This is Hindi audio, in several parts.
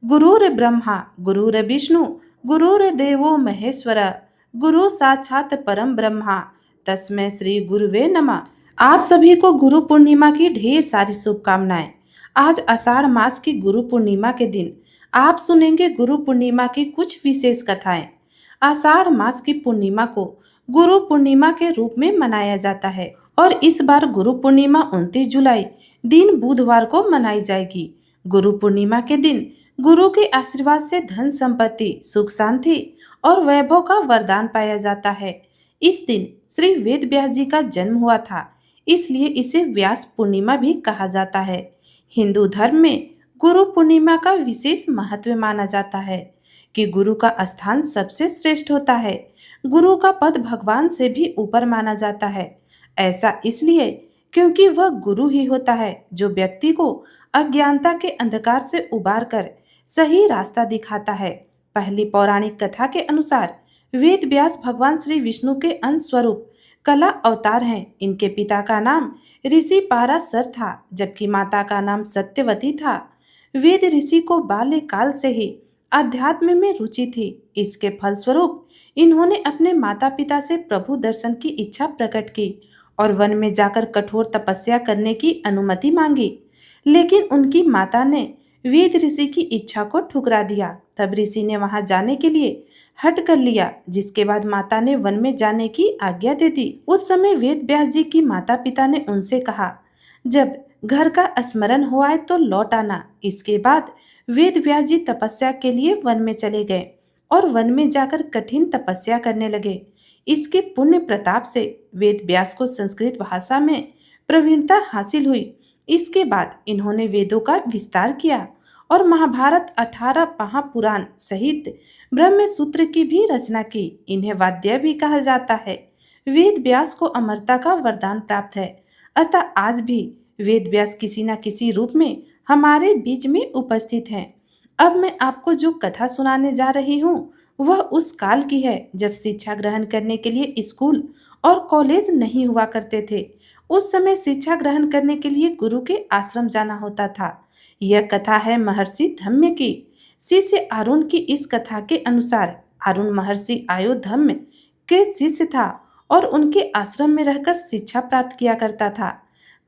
गुरुर् ब्रह्मा गुरुर्विष्णु गुरुर्देवो महेश्वर गुरु साक्षात परम ब्रह्मा तस्मै श्री गुरुवे नमः। आप सभी को गुरु पूर्णिमा की ढेर सारी शुभकामनाएं। आज आषाढ़ मास की गुरु पूर्णिमा के दिन आप सुनेंगे गुरु पूर्णिमा की कुछ विशेष कथाएं। आषाढ़ मास की पूर्णिमा को गुरु पूर्णिमा के रूप में मनाया जाता है और इस बार गुरु पूर्णिमा 29 जुलाई दिन बुधवार को मनाई जाएगी। गुरु पूर्णिमा के दिन गुरु के आशीर्वाद से धन संपत्ति, सुख शांति और वैभव का वरदान पाया जाता है। इस दिन श्री वेद व्यास जी का जन्म हुआ था, इसलिए इसे व्यास पूर्णिमा भी कहा जाता है। हिंदू धर्म में गुरु पूर्णिमा का विशेष महत्व माना जाता है कि गुरु का स्थान सबसे श्रेष्ठ होता है। गुरु का पद भगवान से भी ऊपर माना जाता है। ऐसा इसलिए क्योंकि वह गुरु ही होता है जो व्यक्ति को अज्ञानता के अंधकार से उबार कर सही रास्ता दिखाता है। पहली पौराणिक कथा के अनुसार वेद व्यास भगवान श्री विष्णु के अंश स्वरूप कला अवतार हैं। इनके पिता का नाम ऋषि पाराशर था, जबकि माता का नाम सत्यवती था। वेद ऋषि को बाल्यकाल से ही अध्यात्म में रुचि थी। इसके फलस्वरूप इन्होंने अपने माता पिता से प्रभु दर्शन की इच्छा प्रकट की और वन में जाकर कठोर तपस्या करने की अनुमति मांगी, लेकिन उनकी माता ने वेद ऋषि की इच्छा को ठुकरा दिया। तब ऋषि ने वहां जाने के लिए हट कर लिया, जिसके बाद माता ने वन में जाने की आज्ञा दे दी। उस समय वेद व्यास जी की माता पिता ने उनसे कहा, जब घर का स्मरण हो आए तो लौट आना। इसके बाद वेद व्यास जी तपस्या के लिए वन में चले गए और वन में जाकर कठिन तपस्या करने लगे। इसके पुण्य प्रताप से वेद व्यास को संस्कृत भाषा में प्रवीणता हासिल हुई। इसके बाद इन्होंने वेदों का विस्तार किया और महाभारत 18 महापुराण सहित ब्रह्म सूत्र की भी रचना की। इन्हें वाद्य भी कहा जाता है। वेद व्यास को अमरता का वरदान प्राप्त है, अतः आज भी वेद व्यास किसी न किसी रूप में हमारे बीच में उपस्थित हैं। अब मैं आपको जो कथा सुनाने जा रही हूँ वह उस काल की है जब शिक्षा ग्रहण करने के लिए स्कूल और कॉलेज नहीं हुआ करते थे। उस समय शिक्षा ग्रहण करने के लिए गुरु के आश्रम जाना होता था। यह कथा है महर्षि धम्य की। शिष्य अरुण की इस कथा के अनुसार अरुण महर्षि आयुधम्य के शिष्य था और उनके आश्रम में रहकर शिक्षा प्राप्त किया करता था।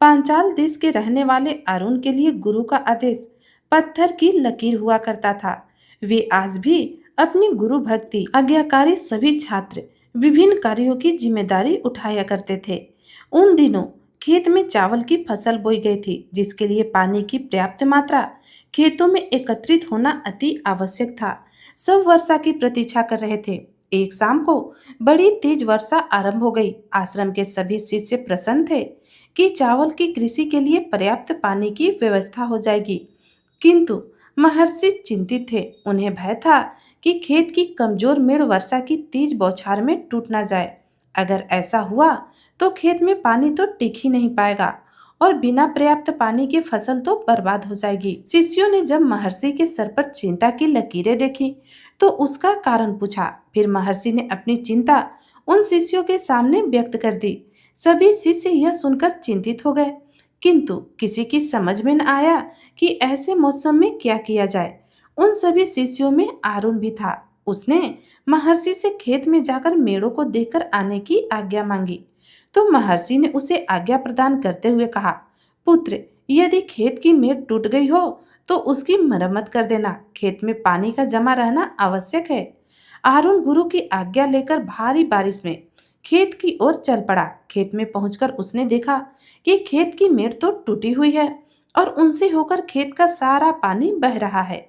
पांचाल देश के रहने वाले अरुण के लिए गुरु का आदेश पत्थर की लकीर हुआ करता था। वे आज भी अपनी गुरु भक्ति आज्ञाकारी सभी छात्र विभिन्न कार्यों की जिम्मेदारी उठाया करते थे। उन दिनों खेत में चावल की फसल बोई गई थी, जिसके लिए पानी की पर्याप्त मात्रा खेतों में एकत्रित होना अति आवश्यक था। सब वर्षा की प्रतीक्षा कर रहे थे। एक शाम को बड़ी तेज वर्षा आरंभ हो गई। आश्रम के सभी शिष्य प्रसन्न थे कि चावल की कृषि के लिए पर्याप्त पानी की व्यवस्था हो जाएगी, किंतु महर्षि चिंतित थे। उन्हें भय था कि खेत की कमजोर मेड़ वर्षा की तेज बौछार में टूट न जाए। अगर ऐसा हुआ तो खेत में पानी तो टिक ही नहीं पाएगा और बिना पर्याप्त पानी के फसल तो बर्बाद हो जाएगी। शिष्यों ने जब महर्षि के सर पर चिंता की लकीरें देखी तो उसका कारण पूछा। फिर महर्षि ने अपनी चिंता उन शिष्यों के सामने व्यक्त कर दी। सभी शिष्य यह सुनकर चिंतित हो गए, किंतु किसी की समझ में न आया कि ऐसे मौसम में क्या किया जाए। उन सभी शिष्यों में अरुण भी था। उसने महर्षि से खेत में जाकर मेड़ों को देखकर आने की आज्ञा मांगी, तो महर्षि ने उसे आज्ञा प्रदान करते हुए कहा, पुत्र, यदि खेत की मेड़ टूट गई हो तो उसकी मरम्मत कर देना। खेत में पानी का जमा रहना आवश्यक है। अरुण गुरु की आज्ञा लेकर भारी बारिश में खेत की ओर चल पड़ा। खेत में पहुंचकर उसने देखा कि खेत की मेड़ तो टूटी हुई है और उनसे होकर खेत का सारा पानी बह रहा है।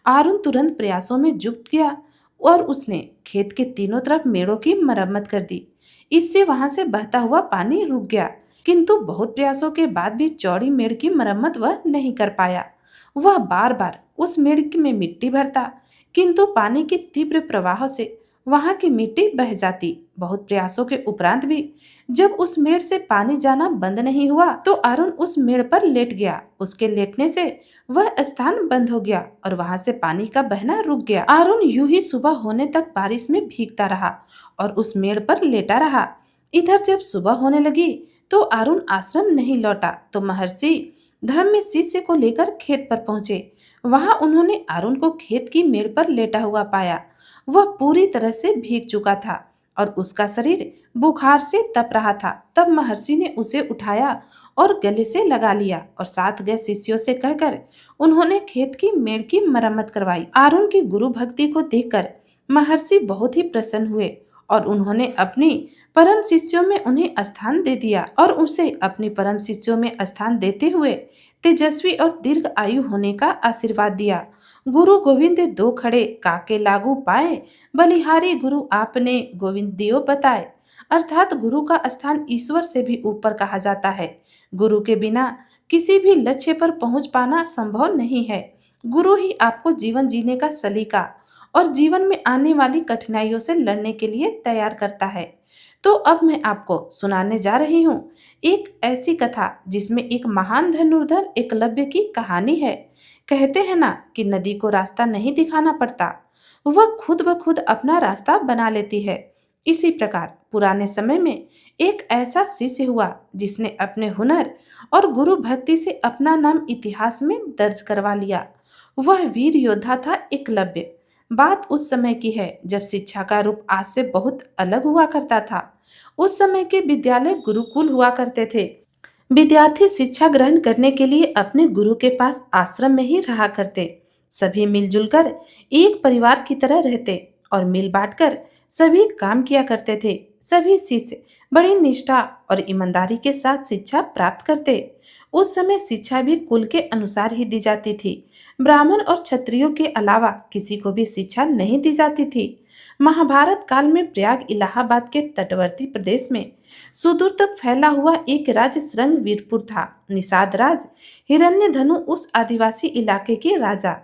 अरुण तुरंत प्रयासों में जुट गया और उसने खेत के तीनों तरफ मेड़ों की मरम्मत कर दी। इससे वहां से बहता हुआ पानी रुक गया, किंतु बहुत प्रयासों के बाद भी चौड़ी मेड़ की मरम्मत वह नहीं कर पाया। वह बार बार उस मेड़ में मिट्टी भरता, किंतु पानी के तीव्र प्रवाह से वहां की मिट्टी बह जाती। बहुत प्रयासों के उपरांत भी जब उस मेड़ से पानी जाना बंद नहीं हुआ तो अरुण उस मेड़ पर लेट गया। उसके लेटने से वह स्थान बंद हो गया और वहां से पानी का बहना रुक गया। अरुण यूं ही सुबह होने तक बारिश में भीगता रहा और उस मेड़ पर लेटा रहा। इधर जब सुबह होने लगी तो अरुण आश्रम नहीं लौटा तो महर्षि धम्य शिष्य को लेकर खेत पर पहुंचे। वहां उन्होंने अरुण को खेत की मेड़ पर लेटा हुआ पाया। वह पूरी तरह से भीग चुका था और उसका शरीर बुखार से तप रहा था। तब महर्षि ने उसे उठाया और गले से लगा लिया और साथ गए शिष्यों से कहकर उन्होंने खेत की मेड़ की मरम्मत करवाई। अरुण की गुरु भक्ति को देखकर महर्षि बहुत ही प्रसन्न हुए और उन्होंने अपनी परम शिष्यों में उन्हें स्थान दे दिया और उसे अपने परम शिष्यों में स्थान देते हुए तेजस्वी और दीर्घ आयु होने का आशीर्वाद दिया। गुरु गोविंद दो खड़े काके लागू पाए, बलिहारी गुरु आपने गोविंद दियो बताए। अर्थात गुरु का स्थान ईश्वर से भी ऊपर कहा जाता है। गुरु के बिना किसी भी लक्ष्य पर पहुंच पाना संभव नहीं है। गुरु ही आपको जीवन जीने का सलीका और जीवन में आने वाली कठिनाइयों से लड़ने के लिए तैयार करता है। तो अब मैं आपको सुनाने जा रही हूँ एक ऐसी कथा जिसमें एक महान धनुर्धर एकलव्य की कहानी है। कहते हैं ना कि नदी को रास्ता नहीं दिखाना पड़ता, वह खुद ब खुद अपना रास्ता बना लेती है। इसी प्रकार पुराने समय में एक ऐसा शिष्य हुआ जिसने अपने हुनर और गुरु भक्ति से अपना नाम इतिहास में दर्ज करवा लिया। वह वीर योद्धा था एकलव्य। बात उस समय की है जब शिक्षा का रूप आज से बहुत अलग हुआ करता था। उस समय के विद्यालय गुरुकुल हुआ करते थे। विद्यार्थी शिक्षा ग्रहण करने के लिए अपने गुरु के पास आश्रम में ही रहा करते। सभी मिलजुल कर एक परिवार की तरह रहते और मिल बांटकर सभी काम किया करते थे। सभी शिष्य बड़ी निष्ठा और ईमानदारी के साथ शिक्षा प्राप्त करते। उस समय शिक्षा भी कुल के अनुसार ही दी जाती थी। ब्राह्मण और क्षत्रियों के अलावा किसी को भी शिक्षा नहीं दी जाती थी। महाभारत काल में प्रयाग इलाहाबाद के तटवर्ती प्रदेश में सुदूर तक फैला हुआ एक राज्य श्रृंग वीरपुर था। निषाद राज हिरण्यधनु उस आदिवासी इलाके के राजा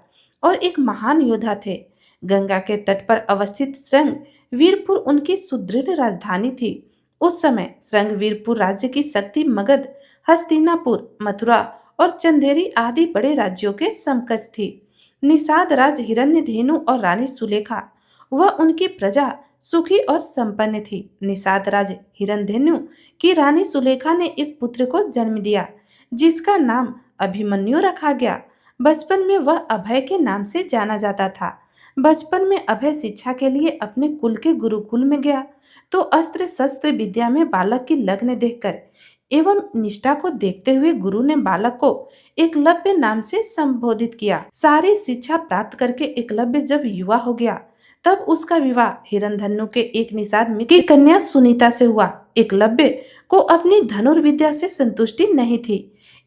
और एक महान योद्धा थे। गंगा के तट पर अवस्थित श्रृंग वीरपुर उनकी सुदृढ़ राजधानी थी। उस समय श्रृंग वीरपुर राज्य की शक्ति मगध, हस्तिनापुर, मथुरा और चंदेरी आदि बड़े राज्यों के समकक्ष थी। निषाद राज हिरण्यधेनु और रानी सुलेखा वह उनकी प्रजा सुखी और संपन्न थी। निषाद राज हिरण्यधेनु की रानी सुलेखा ने एक पुत्र को जन्म दिया जिसका नाम अभिमन्यु रखा गया। बचपन में वह अभय के नाम से जाना जाता था। बचपन में अभय शिक्षा के लिए अपने कुल के गुरुकुल में गया तो अस्त्र शस्त्र विद्या में बालक की लगन देखकर एवं निष्ठा को देखते हुए गुरु ने बालक को एकलव्य नाम से संबोधित किया। सारी शिक्षा प्राप्त करके एकलव्य जब युवा हो गया तब उसका विवाह हिरण्यधनु के एक निषाद मित्र की कन्या सुनीता से हुआ। एकलव्य को अपनी धनुर्विद्या से संतुष्टि नहीं थी।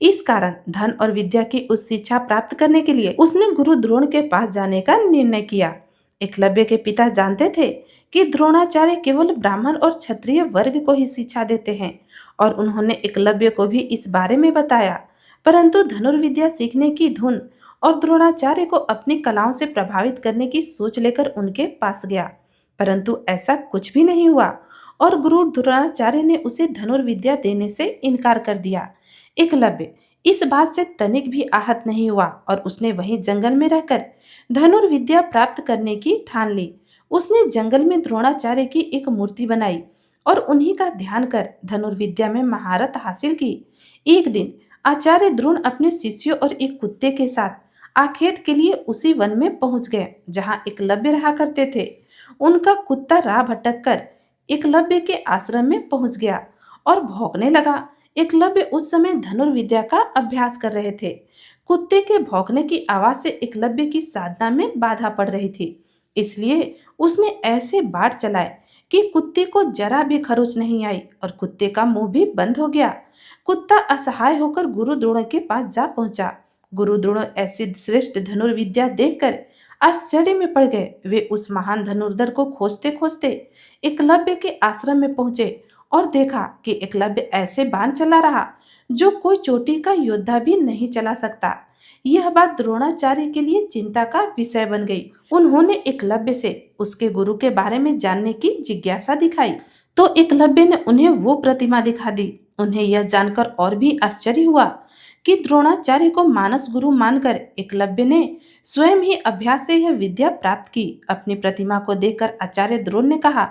इस कारण धन और विद्या की उस शिक्षा प्राप्त करने के लिए उसने गुरु द्रोण के पास जाने का निर्णय किया। एकलव्य के पिता जानते थे कि द्रोणाचार्य केवल ब्राह्मण और क्षत्रिय वर्ग को ही शिक्षा देते हैं और उन्होंने एकलव्य को भी इस बारे में बताया। परंतु धनुर्विद्या सीखने की धुन और द्रोणाचार्य को अपनी कलाओं से प्रभावित करने की सोच लेकर उनके पास गया, परंतु ऐसा कुछ भी नहीं हुआ और गुरु द्रोणाचार्य ने उसे धनुर्विद्या देने से इनकार कर दिया। एकलव्य इस बात से तनिक भी आहत नहीं हुआ और उसने वहीं जंगल में रहकर धनुर्विद्या प्राप्त करने की ठान ली। उसने जंगल में द्रोणाचार्य की एक मूर्ति बनाई और उन्हीं का ध्यान कर धनुर्विद्या में महारत हासिल की। एक दिन आचार्य द्रोण अपने शिष्यों और एक कुत्ते के साथ आखेट के लिए उसी वन में पहुंच गए जहां एकलव्य रहा करते थे। उनका कुत्ता राह भटक कर एकलव्य के आश्रम में पहुंच गया और भौंकने लगा। एकलव्य उस समय धनुर्विद्या का अभ्यास कर रहे थे। कुत्ते के भौंकने की आवाज से एकलव्य की साधना में बाधा पड़ रही थी, इसलिए उसने ऐसे बाढ़ चलाए कि कुत्ते को जरा भी खरोच नहीं आई और कुत्ते का मुंह भी बंद हो गया। कुत्ता असहाय होकर गुरु द्रोण के पास जा पहुंचा। गुरु द्रोण ऐसी श्रेष्ठ धनुर्विद्या देखकर आश्चर्य में पड़ गए। वे उस महान धनुर्धर को खोजते खोजते एकलव्य के आश्रम में पहुंचे और देखा कि एकलव्य ऐसे बाण चला रहा जो कोई चोटी का योद्धा भी नहीं चला सकता। यह बात द्रोणाचार्य के लिए चिंता का विषय बन गई। उन्होंने एकलव्य से उसके गुरु के बारे में जानने की जिज्ञासा दिखाई तो एकलव्य ने उन्हें वो प्रतिमा दिखा दी। उन्हें यह जानकर और भी आश्चर्य हुआ कि द्रोणाचार्य को मानस गुरु मानकर एकलव्य ने स्वयं ही अभ्यास से यह विद्या प्राप्त की। अपनी प्रतिमा को देखकर आचार्य द्रोण ने कहा,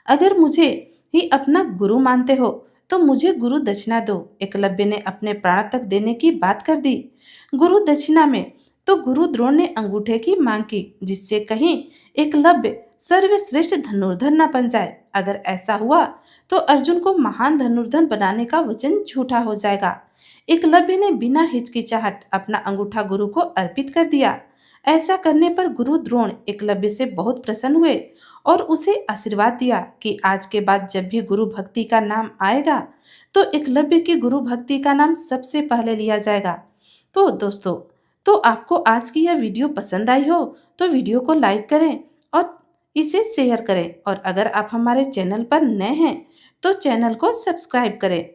अगर मुझे ही अपना गुरु मानते हो तो मुझे गुरु दक्षिणा दो। एकलव्य ने अपने प्राण तक देने की बात कर दी। गुरु दक्षिणा में तो गुरु द्रोण ने अंगूठे की मांग की, जिससे कहीं एकलव्य सर्वश्रेष्ठ धनुर्धर न बन जाए। अगर ऐसा हुआ तो अर्जुन को महान धनुर्धर बनाने का वचन झूठा हो जाएगा। एकलव्य ने बिना हिचकिचाहट अपना अंगूठा गुरु को अर्पित कर दिया। ऐसा करने पर गुरु द्रोण एकलव्य से बहुत प्रसन्न हुए और उसे आशीर्वाद दिया कि आज के बाद जब भी गुरु भक्ति का नाम आएगा तो एकलव्य की गुरु भक्ति का नाम सबसे पहले लिया जाएगा। तो दोस्तों, तो आपको आज की यह वीडियो पसंद आई हो तो वीडियो को लाइक करें और इसे शेयर करें, और अगर आप हमारे चैनल पर नए हैं तो चैनल को सब्सक्राइब करें।